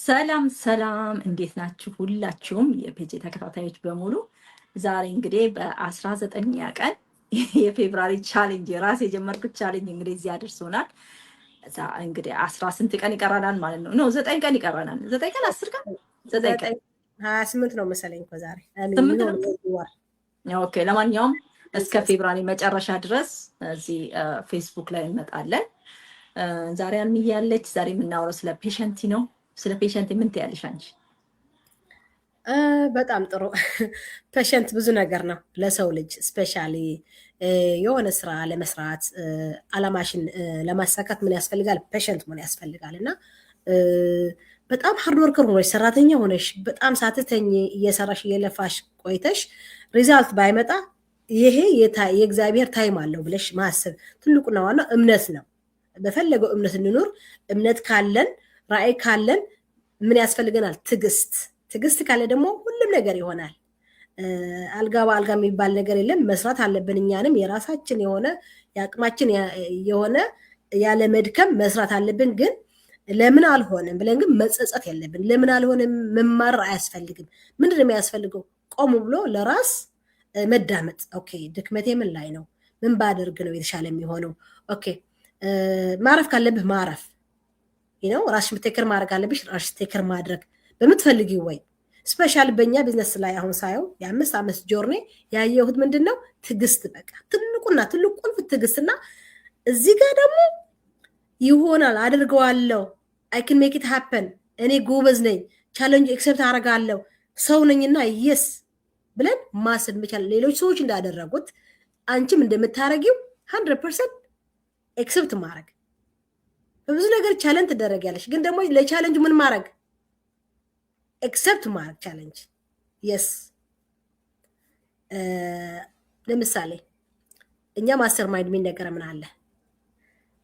ሰላም ሰላም፣ እንዴት ናችሁ? ሁላችሁም የፔጅ ተከታታዮች በሙሉ ዛሬ እንግዲህ በ19ኛ ቀን የፌብራሪ ቻሌንጅ የራሴ የጀመርኩት ቻሌንጅ እንግዲህ እዚህ አድርሶናል። እዛ እንግዲህ 10 ቀን ይቀራናል ማለት ነው። 9 ቀን ይቀራናል። 9 ቀን 10 ቀን 9 ቀን 28 ነው መሰለኝ እኮ ዛሬ 8 ነው። ኦኬ፣ ለማንኛውም እስከ ፌብራሪ መጨረሻ ድረስ እዚህ ፌስቡክ ላይ እንመጣለን። ዛሬ አንሚዬ ያለች። ዛሬ የምናወራው ስለ ፔሸንቲ ነው። ስለ ፔሸንት ምን ትያለሽ አንቺ? በጣም ጥሩ። ፔሸንት ብዙ ነገር ነው ለሰው ልጅ ስፔሻሊ የሆነ ስራ ለመስራት አላማሽን ለማሳካት ምን ያስፈልጋል? ፔሸንት ምን ያስፈልጋል። እና በጣም ሃርድ ወርከር ሆነሽ ሰራተኛ ሆነሽ በጣም ሳትተኝ እየሰራሽ እየለፋሽ ቆይተሽ ሪዛልት ባይመጣ ይሄ የእግዚአብሔር ታይም አለው ብለሽ ማሰብ ትልቁና ዋናው እምነት ነው። በፈለገው እምነት እንኑር። እምነት ካለን ራዕይ ካለን ምን ያስፈልገናል? ትዕግስት። ትዕግስት ካለ ደግሞ ሁሉም ነገር ይሆናል። አልጋ በአልጋ የሚባል ነገር የለም። መስራት አለብን። እኛንም የራሳችን የሆነ የአቅማችን የሆነ ያለ መድከም መስራት አለብን። ግን ለምን አልሆነም ብለን ግን መጸጸት የለብን። ለምን አልሆነም መማር አያስፈልግም። ምንድን ነው የሚያስፈልገው? ቆም ብሎ ለራስ መዳመጥ። ኦኬ፣ ድክመቴ ምን ላይ ነው? ምን ባደርግ ነው የተሻለ የሚሆነው? ኦኬ፣ ማረፍ ካለብህ ማረፍ ነው። ራስሽን ቴከር ማድረግ አለብሽ። ራስሽ ቴከር ማድረግ በምትፈልጊው ወይ ስፔሻል በእኛ ቢዝነስ ላይ አሁን ሳየው የ5 ዓመት ጆርኔ ያየሁት ምንድን ነው? ትዕግስት። በቃ ትልቁ ቁልፍ ትዕግስትና እዚህ ጋር ደግሞ ይሆናል አድርገዋለሁ፣ አይ ካን ሜክ ኢት ሃፐን፣ እኔ ጎበዝ ነኝ፣ ቻሌንጅ ኤክሰፕት አደርጋለሁ፣ ሰው ነኝና የስ ብለን ማሰብ መቻል። ሌሎች ሰዎች እንዳደረጉት አንቺም እንደምታረጊው 100% ኤክሰፕት ማድረግ። በብዙ ነገር ቻሌንጅ ትደረጊያለሽ፣ ግን ደግሞ ለቻሌንጅ ምን ማድረግ? ኤክሰፕት ማድረግ ቻሌንጅ። የስ ለምሳሌ እኛ ማስተር ማይንድ የሚነገረ ምን አለ?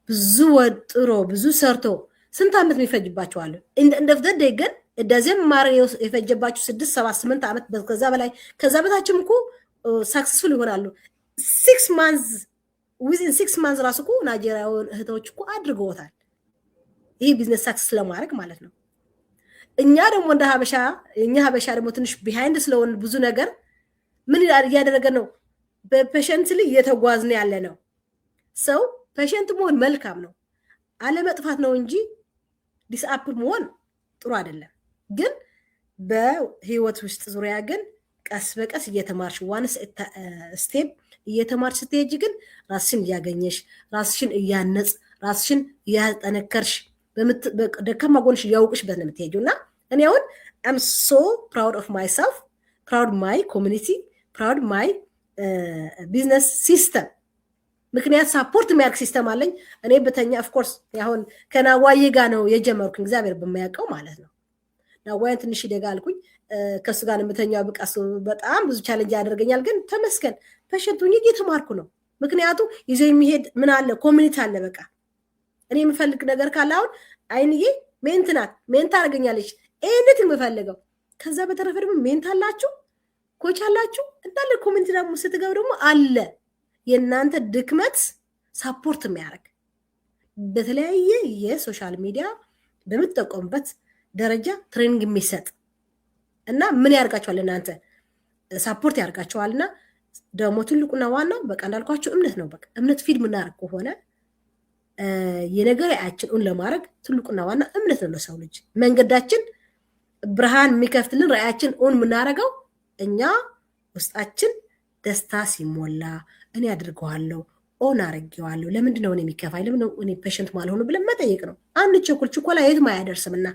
ብዙ ወጥሮ ብዙ ሰርቶ ስንት ዓመት የሚፈጅባቸው አሉ። እንደፍደደ ግን እንደዚህም ማድረግ የፈጀባችሁ 6 7 8 ዓመት ከዛ በላይ ከዛ በታችም እኮ ሳክሰስፉል ይሆናሉ። 6 months within 6 months ራሱ እኮ ናይጄሪያውን እህቶች እኮ አድርገውታል። ይህ ቢዝነስ ሳክሰስ ለማድረግ ማለት ነው። እኛ ደግሞ እንደ ሀበሻ የኛ ሀበሻ ደግሞ ትንሽ ቢሃይንድ ስለሆነ ብዙ ነገር ምን እያደረገ ነው? በፔሸንት ላይ እየተጓዝን ያለ ነው። ሰው ፔሸንት መሆን መልካም ነው፣ አለመጥፋት ነው እንጂ ዲስአፕል መሆን ጥሩ አይደለም። ግን በህይወት ውስጥ ዙሪያ ግን ቀስ በቀስ እየተማርሽ ዋንስ ስቴፕ እየተማርሽ ስትሄጂ ግን ራስሽን እያገኘሽ ራስሽን እያነጽ ራስሽን እያጠነከርሽ ደካማ ጎንሽ እያውቅሽበት ነው የምትሄጂው። እና እኔ አሁን አም ሶ ፕራውድ ኦፍ ማይሰልፍ፣ ፕራውድ ማይ ኮሚኒቲ፣ ፕራውድ ማይ ቢዝነስ ሲስተም። ምክንያት ሳፖርት የሚያርግ ሲስተም አለኝ። እኔ በተኛ ኦፍኮርስ አሁን ከናዋዬ ጋር ነው የጀመርኩኝ፣ እግዚአብሔር በማያውቀው ማለት ነው። ናዋዬን ትንሽ ይደጋ አልኩኝ፣ ከሱ ጋር የምተኛው በቃ በጣም ብዙ ቻሌንጅ ያደርገኛል። ግን ተመስገን ፔሸንቱኝ እየተማርኩ ነው። ምክንያቱ ይዞ የሚሄድ ምን አለ? ኮሚኒቲ አለ። በቃ እኔ የምፈልግ ነገር ካለ አሁን አይንዬ ሜንት ናት፣ ሜንት አደርገኛለች ኤኒቲንግ የምፈልገው። ከዛ በተረፈ ደግሞ ሜንት አላችሁ፣ ኮች አላችሁ እንዳለ ኮሚኒቲ ደግሞ ስትገቡ ደግሞ አለ የእናንተ ድክመት ሳፖርት የሚያደርግ በተለያየ የሶሻል ሚዲያ በምትጠቀሙበት ደረጃ ትሬኒንግ የሚሰጥ እና ምን ያርጋቸዋል? እናንተ ሳፖርት ያርጋቸዋልና ደግሞ ትልቁና ዋናው በቃ እንዳልኳቸው እምነት ነው። በቃ እምነት ፊድ ምናደርግ ከሆነ የነገር ራዕያችንን ለማድረግ ትልቁና ዋና እምነት ነው። ለሰው ልጅ መንገዳችን ብርሃን የሚከፍትልን ራዕያችን ኦን የምናደርገው እኛ ውስጣችን ደስታ ሲሞላ እኔ አድርገዋለሁ፣ ኦን አድርጌዋለሁ፣ ለምንድን ነው እኔ የሚከፋኝ? ለምን ነው እኔ ፔሸንት ማልሆኑ ብለን መጠየቅ ነው። አንድ ችኮላ የትም አያደርስምና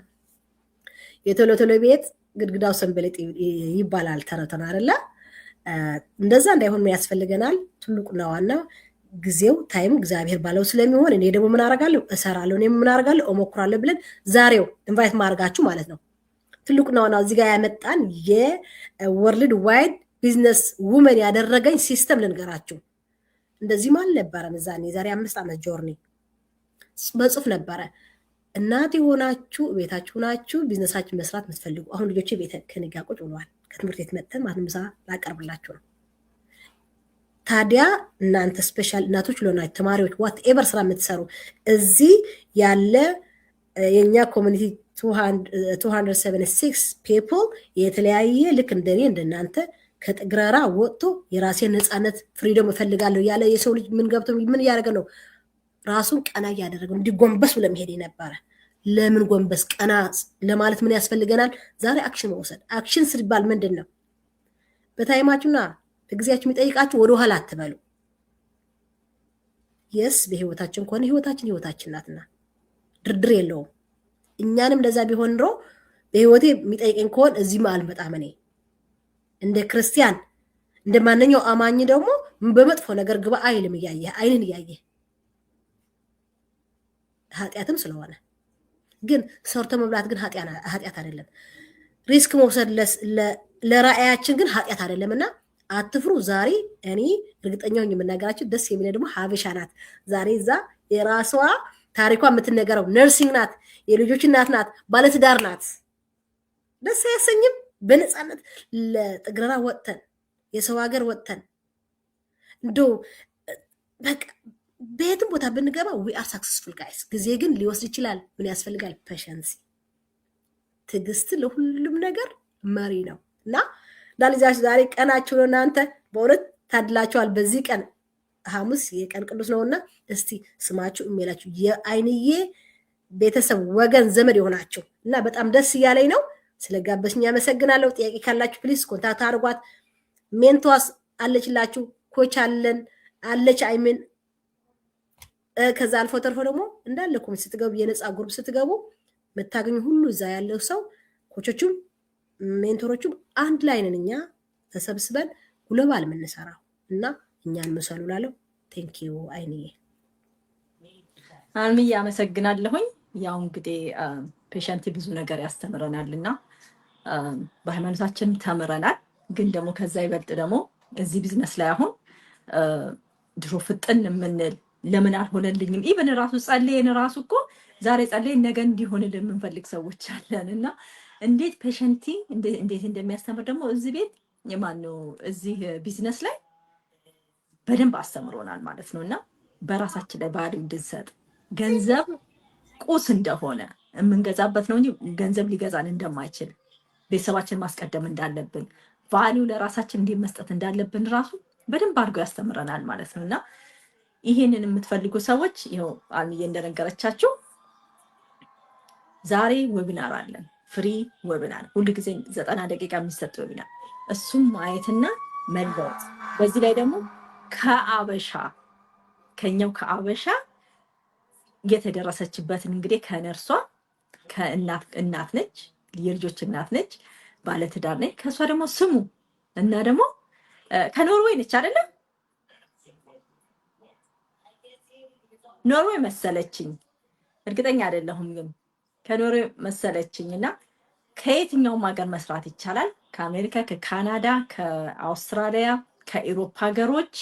የቶሎ ቶሎ ቤት ግድግዳው ሰንበሌጥ ይባላል ተረተና አይደለ? እንደዛ እንዳይሆን ያስፈልገናል። ትልቁና ዋና ጊዜው ታይም እግዚአብሔር ባለው ስለሚሆን እኔ ደግሞ ምን አደርጋለሁ? እሰራለሁ። እኔ ምን አደርጋለሁ? እሞክራለሁ ብለን ዛሬው ኢንቫይት ማድረጋችሁ ማለት ነው። ትልቁና ዋናው እዚህ ጋር ያመጣን የወርልድ ዋይድ ቢዝነስ ውመን ያደረገኝ ሲስተም ልንገራችሁ። እንደዚህም አልነበረም እዛኔ ዛሬ 5 ዓመት ጆርኒ በጽሁፍ ነበረ። እናት የሆናችሁ ቤታችሁ ናችሁ ቢዝነሳችን መስራት የምትፈልጉ አሁን ልጆቼ ቤት ከኔ ጋር ቁጭ ብለዋል። ከትምህርት ቤት መጥተን ማንም ምሳ ላቀርብላችሁ ነው። ታዲያ እናንተ ስፔሻል እናቶች ለሆናችሁ ተማሪዎች ዋት ኤቨር ስራ የምትሰሩ እዚህ ያለ የኛ ኮሚኒቲ 276 people የተለያየ ልክ እንደኔ እንደናንተ ከጥግረራ ወጥቶ የራሴን ነፃነት ፍሪደም እፈልጋለሁ ያለ የሰው ልጅ ምን ገብቶ ምን እያደረገ ነው? ራሱን ቀና እያደረገ ነው። እንዲጎንበስ ብሎ መሄድ የነበረ ለምን ጎንበስ ቀና ለማለት ምን ያስፈልገናል? ዛሬ አክሽን መውሰድ። አክሽን ሲባል ምንድን ነው? በታይማችሁና በጊዜያችሁ የሚጠይቃችሁ ወደኋላ አትበሉ። የስ በህይወታችን ከሆነ ህይወታችን ናትና ድርድር የለውም። እኛንም እንደዛ ቢሆን ኖሮ በህይወቴ የሚጠይቀኝ ከሆነ እዚህም አልመጣም። እኔ እንደ ክርስቲያን እንደ ማንኛው አማኝ ደግሞ በመጥፎ ነገር ግባ አይልም። አይንን እያየ ኃጢአትም ስለሆነ ግን ሰርቶ መብላት ግን ኃጢአት አይደለም። ሪስክ መውሰድ ለራእያችን ግን ኃጢአት አይደለምና አትፍሩ። ዛሬ እኔ እርግጠኛው የምናገራችሁ ደስ የሚለ ደግሞ ሀበሻ ናት። ዛሬ እዛ የራሷ ታሪኳ የምትነገረው ነርሲንግ ናት፣ የልጆች እናት ናት፣ ባለትዳር ናት። ደስ አያሰኝም? በነፃነት ለጥግረራ ወጥተን የሰው ሀገር ወጥተን እንዶ በቃ በየትም ቦታ ብንገባ ዊ አር ሳክሰስፉል ጋይስ። ጊዜ ግን ሊወስድ ይችላል። ምን ያስፈልጋል? ፔሸንሲ፣ ትዕግስት ለሁሉም ነገር መሪ ነው እና ዳልዛሽ ዛሬ ቀናችሁ ነው። እናንተ በእውነት ታድላችኋል። በዚህ ቀን ሐሙስ የቀን ቅዱስ ነውና እስቲ ስማችሁ ኢሜላችሁ የአይንዬ ቤተሰብ ወገን ዘመድ የሆናችሁ እና በጣም ደስ እያለኝ ነው። ስለጋበዝኝ አመሰግናለሁ። ጥያቄ ካላችሁ ፕሊዝ ኮንታክት አድርጓት። ሜንቷስ አለችላችሁ፣ ኮች አለች አይምን ከዛ አልፎ ተርፎ ደግሞ እንዳለ ኮሚት ስትገቡ የነፃ ግሩፕ ስትገቡ መታገኙ ሁሉ እዛ ያለው ሰው ኮቾቹም ሜንቶሮቹም አንድ ላይ ነን። እኛ ተሰብስበን ግሎባል የምንሰራው እና እኛን መሰሉ ላለው ቴንክ ዩ አይንዬ። አልምዬ አመሰግናለሁኝ። ያው እንግዲህ ፔሸንት ብዙ ነገር ያስተምረናልና በሃይማኖታችን ተምረናል። ግን ደግሞ ከዛ ይበልጥ ደግሞ እዚህ ቢዝነስ ላይ አሁን ድሮ ፍጥን የምንል ለምን አልሆነልኝም ኢቨን ራሱ ጸልየን ራሱ እኮ ዛሬ ጸልየን ነገ እንዲሆንልን የምንፈልግ ሰዎች አለን እና እንዴት ፔሸንቲ እንዴት እንደሚያስተምር ደግሞ እዚህ ቤት የማነው እዚህ ቢዝነስ ላይ በደንብ አስተምሮናል ማለት ነው። እና በራሳችን ላይ ባህሪ እንድንሰጥ ገንዘብ ቁስ እንደሆነ የምንገዛበት ነው እንጂ ገንዘብ ሊገዛን እንደማይችል ቤተሰባችን ማስቀደም እንዳለብን ቫሊው ለራሳችን እንዲመስጠት እንዳለብን ራሱ በደንብ አድርጎ ያስተምረናል ማለት ነው። እና ይሄንን የምትፈልጉ ሰዎች ይኸው አልምዬ እንደነገረቻችሁ ዛሬ ዌቢናር አለን። ፍሪ ዌቢናር ሁሉ ጊዜ 90 ደቂቃ የሚሰጥ ዌቢናር እሱም ማየትና መልበጥ። በዚህ ላይ ደግሞ ከኛው ከአበሻ የተደረሰችበትን እንግዲህ ከነርሷ ከእናት ነች፣ የልጆች እናት ነች፣ ባለትዳር ነች። ከሷ ደግሞ ስሙ እና ደግሞ ከኖርዌይ ነች አይደለም? ኖርዌይ መሰለችኝ፣ እርግጠኛ አይደለሁም ግን ከኖርዌይ መሰለችኝና ከየትኛውም ሀገር መስራት ይቻላል። ከአሜሪካ፣ ከካናዳ፣ ከአውስትራሊያ፣ ከኢሮፓ ሀገሮች፣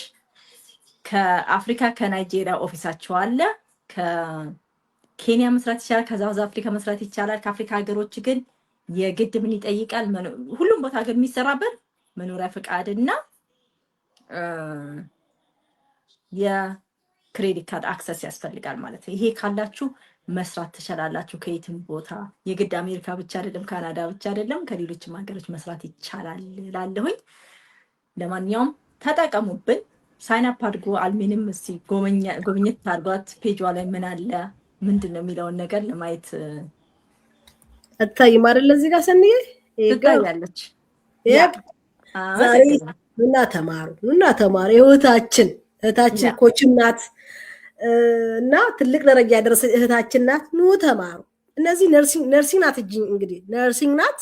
ከአፍሪካ፣ ከናይጄሪያ ኦፊሳቸው አለ። ከኬንያ መስራት ይቻላል። ከሳውዝ አፍሪካ መስራት ይቻላል። ከአፍሪካ ሀገሮች ግን የግድ ምን ይጠይቃል? ሁሉም ቦታ ግን የሚሰራበት መኖሪያ ፈቃድና የክሬዲት ካርድ አክሰስ ያስፈልጋል ማለት ነው። ይሄ ካላችሁ መስራት ትችላላችሁ ከየትም ቦታ። የግድ አሜሪካ ብቻ አይደለም፣ ካናዳ ብቻ አይደለም፣ ከሌሎችም ሀገሮች መስራት ይቻላል እላለሁኝ። ለማንኛውም ተጠቀሙብን። ሳይን አፕ አድርጎ አልሚንም እስቲ ጎብኝት አድርጓት። ፔጇ ላይ ምን አለ ምንድን ነው የሚለውን ነገር ለማየት አታይም አይደል? እዚህ ጋር ሰንዬ ትታያለች። ዛሬ ኑና ተማሩ። እህታችን ኮችም ናት እና ትልቅ ደረጃ ያደረሰ እህታችን ናት። ኑ ተማሩ። እነዚህ ነርሲንግ ናት። እንግዲህ ነርሲንግ ናት።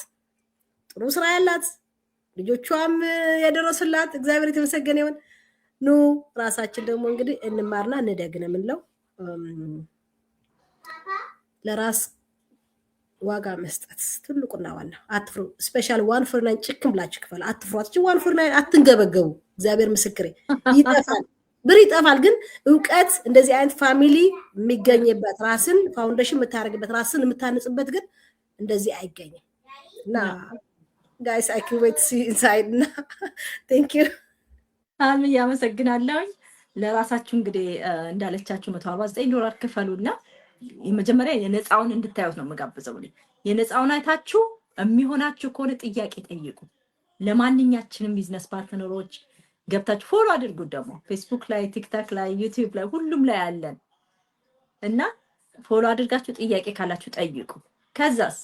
ጥሩ ስራ ያላት ልጆቿም ያደረሱላት እግዚአብሔር የተመሰገነ ይሁን። ኑ ራሳችን ደግሞ እንግዲህ እንማርና እንደግ ነው የምንለው። ለራስ ዋጋ መስጠት ትልቁና ዋናው። አትፍሩ። ስፔሻል 149 ጭክም ብላችሁ ክፈሉ። አትፍሯት። 149 አትንገበገቡ። እግዚአብሔር ምስክሬ ይጠፋል፣ ብር ይጠፋል። ግን እውቀት እንደዚህ አይነት ፋሚሊ የሚገኝበት ራስን ፋውንዴሽን የምታደርግበት ራስን የምታንጽበት ግን እንደዚህ አይገኝም። እና ጋይስ አይ ካን ዌይት ቱ ሲ ኢንሳይድ እና ቴንክ ዩ አልምዬ አመሰግናለሁኝ። ለራሳችሁ እንግዲህ እንዳለቻችሁ $149 ክፈሉና የመጀመሪያ የነፃውን እንድታዩት ነው የምጋብዘው። የነፃውን አይታችሁ የሚሆናችሁ ከሆነ ጥያቄ ጠይቁ። ለማንኛችንም ቢዝነስ ፓርትነሮች ገብታችሁ ፎሎ አድርጉት። ደግሞ ፌስቡክ ላይ፣ ቲክታክ ላይ፣ ዩቲዩብ ላይ ሁሉም ላይ አለን እና ፎሎ አድርጋችሁ ጥያቄ ካላችሁ ጠይቁ። ከዛስ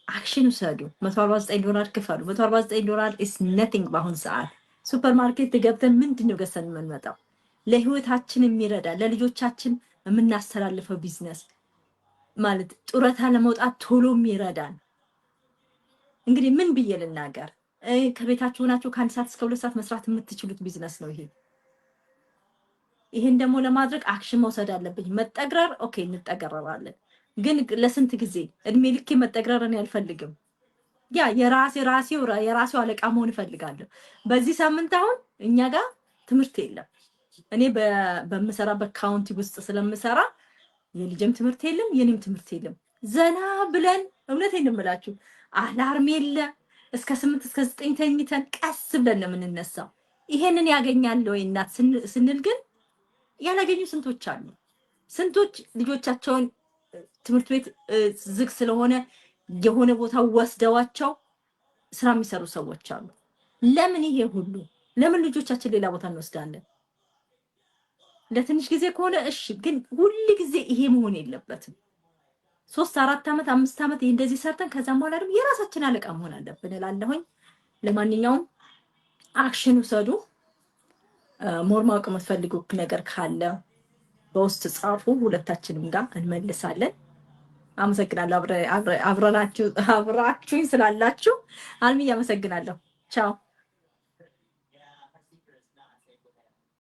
አክሽን ውሰዱ። $149 ክፈሉ። $149 ኢስ ነቲንግ በአሁን ሰዓት። ሱፐርማርኬት ገብተን ምንድነው ገዝተን የምንመጣው? ለህይወታችን የሚረዳ ለልጆቻችን የምናስተላልፈው ቢዝነስ ማለት ጡረታ ለመውጣት ቶሎ የሚረዳን። እንግዲህ ምን ብዬ ልናገር? ከቤታችሁ ሆናችሁ ከ1 ሰዓት እስከ 2 ሰዓት መስራት የምትችሉት ቢዝነስ ነው ይሄ። ይሄን ደግሞ ለማድረግ አክሽን መውሰድ አለብኝ። መጠግረር ኦኬ፣ እንጠገረራለን፣ ግን ለስንት ጊዜ? እድሜ ልኬ መጠግረርን አልፈልግም። ያ የራሴው አለቃ መሆን እፈልጋለሁ። በዚህ ሳምንት አሁን እኛ ጋር ትምህርት የለም። እኔ በምሰራበት ካውንቲ ውስጥ ስለምሰራ የልጅም ትምህርት የለም፣ የኔም ትምህርት የለም። ዘና ብለን እውነቴን እንምላችሁ አላርም የለ እስከ 8 እስከ 9 ተኝተን ቀስ ብለን ነው የምንነሳው። ይሄንን ያገኛል ወይ እናት ስንል ግን ያላገኙ ስንቶች አሉ። ስንቶች ልጆቻቸውን ትምህርት ቤት ዝግ ስለሆነ የሆነ ቦታ ወስደዋቸው ስራ የሚሰሩ ሰዎች አሉ። ለምን ይሄ ሁሉ? ለምን ልጆቻችን ሌላ ቦታ እንወስዳለን? ለትንሽ ጊዜ ከሆነ እሺ፣ ግን ሁሉ ጊዜ ይሄ መሆን የለበትም። 3 4 ዓመት 5 ዓመት ይሄ እንደዚህ ሰርተን ከዛም በኋላ ደግሞ የራሳችን አለቃ መሆን አለብን እላለሁኝ። ለማንኛውም አክሽን ውሰዱ። ሞር ማወቅ የምትፈልጉ ነገር ካለ በውስጥ ጻፉ፣ ሁለታችንም ጋር እንመልሳለን። አመሰግናለሁ። አብራችሁኝ ስላላችሁ አልሚ አመሰግናለሁ። ቻው